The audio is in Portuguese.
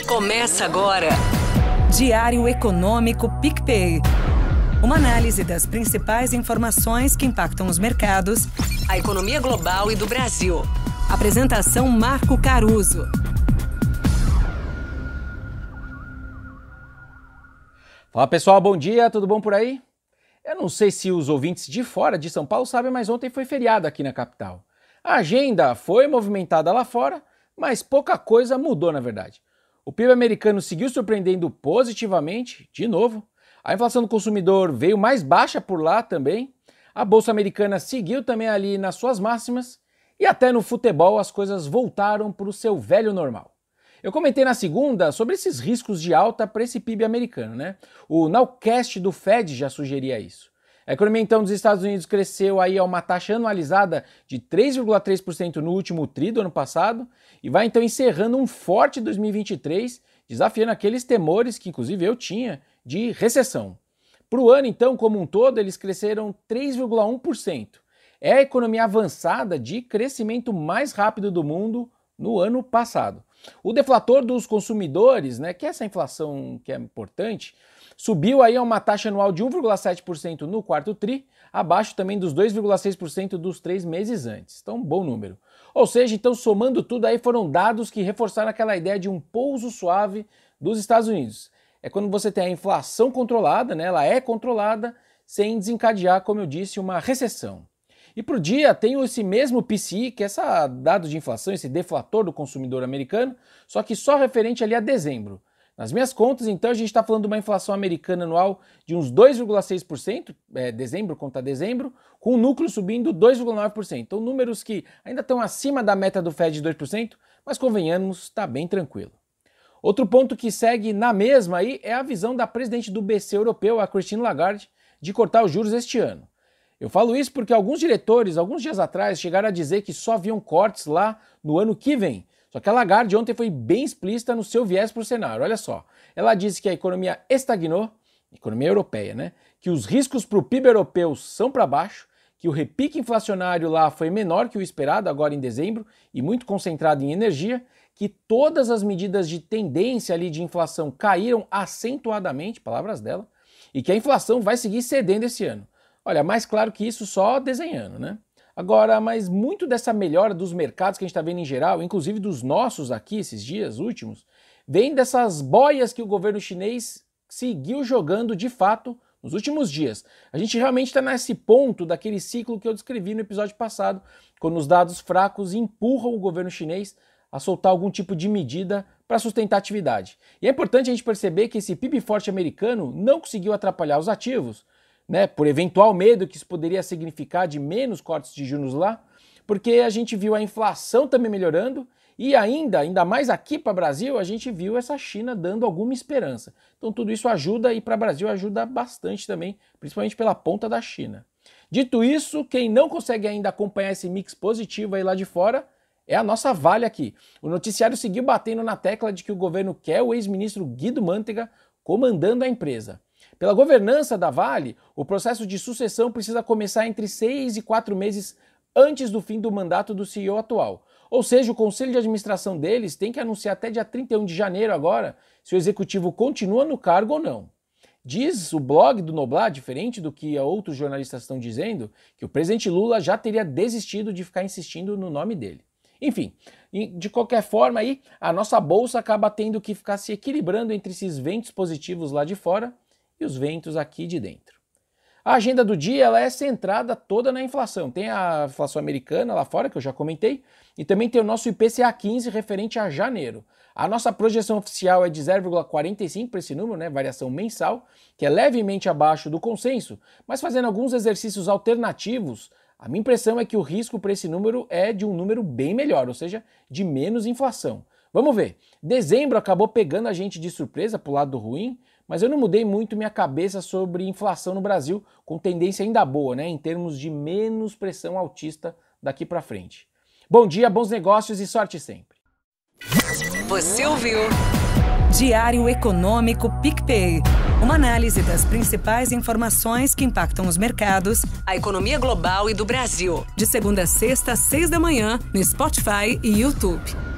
Começa agora. Diário Econômico PicPay. Uma análise das principais informações que impactam os mercados, A economia global e do Brasil. Apresentação Marco Caruso. Fala pessoal, bom dia, tudo bom por aí? Eu não sei se os ouvintes de fora de São Paulo sabem, mas ontem foi feriado aqui na capital. A agenda foi movimentada lá fora, mas pouca coisa mudou na verdade. O PIB americano seguiu surpreendendo positivamente, de novo. A inflação do consumidor veio mais baixa por lá também. A bolsa americana seguiu também ali nas suas máximas. E até no futebol as coisas voltaram para o seu velho normal. Eu comentei na segunda sobre esses riscos de alta para esse PIB americano, né? O Nowcast do Fed já sugeria isso. A economia então dos Estados Unidos cresceu aí a uma taxa anualizada de 3,3% no último tri do ano passado e vai então encerrando um forte 2023, desafiando aqueles temores que inclusive eu tinha de recessão. Para o ano então como um todo eles cresceram 3,1%. É a economia avançada de crescimento mais rápido do mundo no ano passado. O deflator dos consumidores, né, que é essa inflação que é importante, subiu aí a uma taxa anual de 1,7% no quarto tri, abaixo também dos 2,6% dos 3 meses antes. Então, bom número. Ou seja, então somando tudo aí foram dados que reforçaram aquela ideia de um pouso suave dos Estados Unidos. É quando você tem a inflação controlada, né, ela é controlada sem desencadear, como eu disse, uma recessão. E para o dia tem esse mesmo PCI, que é esse dado de inflação, esse deflator do consumidor americano, só que só referente ali a dezembro. Nas minhas contas, então, a gente está falando de uma inflação americana anual de uns 2,6%, dezembro contra dezembro, com o núcleo subindo 2,9%. Então, números que ainda estão acima da meta do Fed de 2%, mas convenhamos, está bem tranquilo. Outro ponto que segue na mesma aí é a visão da presidente do BC europeu, a Christine Lagarde, de cortar os juros este ano. Eu falo isso porque alguns diretores, alguns dias atrás, chegaram a dizer que só haviam cortes lá no ano que vem. Só que a Lagarde ontem foi bem explícita no seu viés para o cenário. Olha só, ela disse que a economia estagnou, economia europeia, né? Que os riscos para o PIB europeu são para baixo, que o repique inflacionário lá foi menor que o esperado agora em dezembro e muito concentrado em energia, que todas as medidas de tendência ali de inflação caíram acentuadamente, palavras dela, e que a inflação vai seguir cedendo esse ano. Olha, mais claro que isso só desenhando, né? Agora, mas muito dessa melhora dos mercados que a gente está vendo em geral, inclusive dos nossos aqui, esses dias últimos, vem dessas boias que o governo chinês seguiu jogando de fato nos últimos dias. A gente realmente está nesse ponto daquele ciclo que eu descrevi no episódio passado, quando os dados fracos empurram o governo chinês a soltar algum tipo de medida para sustentar a atividade. E é importante a gente perceber que esse PIB forte americano não conseguiu atrapalhar os ativos, né, por eventual medo que isso poderia significar de menos cortes de juros lá, porque a gente viu a inflação também melhorando e ainda mais aqui para o Brasil, a gente viu essa China dando alguma esperança. Então tudo isso ajuda e para o Brasil ajuda bastante também, principalmente pela ponta da China. Dito isso, quem não consegue ainda acompanhar esse mix positivo aí lá de fora é a nossa Vale aqui. O noticiário seguiu batendo na tecla de que o governo quer o ex-ministro Guido Mantega comandando a empresa. Pela governança da Vale, o processo de sucessão precisa começar entre 6 e 4 meses antes do fim do mandato do CEO atual. Ou seja, o conselho de administração deles tem que anunciar até dia 31 de janeiro agora se o executivo continua no cargo ou não. Diz o blog do Noblar, diferente do que outros jornalistas estão dizendo, que o presidente Lula já teria desistido de ficar insistindo no nome dele. Enfim, de qualquer forma aí, a nossa bolsa acaba tendo que ficar se equilibrando entre esses ventos positivos lá de fora e os ventos aqui de dentro. A agenda do dia ela é centrada toda na inflação. Tem a inflação americana lá fora, que eu já comentei, e também tem o nosso IPCA 15 referente a janeiro. A nossa projeção oficial é de 0,45 para esse número, né, variação mensal, que é levemente abaixo do consenso, mas fazendo alguns exercícios alternativos, a minha impressão é que o risco para esse número é de um número bem melhor, ou seja, de menos inflação. Vamos ver. Dezembro acabou pegando a gente de surpresa pro lado ruim, mas eu não mudei muito minha cabeça sobre inflação no Brasil, com tendência ainda boa, né, em termos de menos pressão altista daqui para frente. Bom dia, bons negócios e sorte sempre. Você ouviu? Diário Econômico PicPay. Uma análise das principais informações que impactam os mercados, A economia global e do Brasil. de segunda a sexta, às 6 da manhã, no Spotify e YouTube.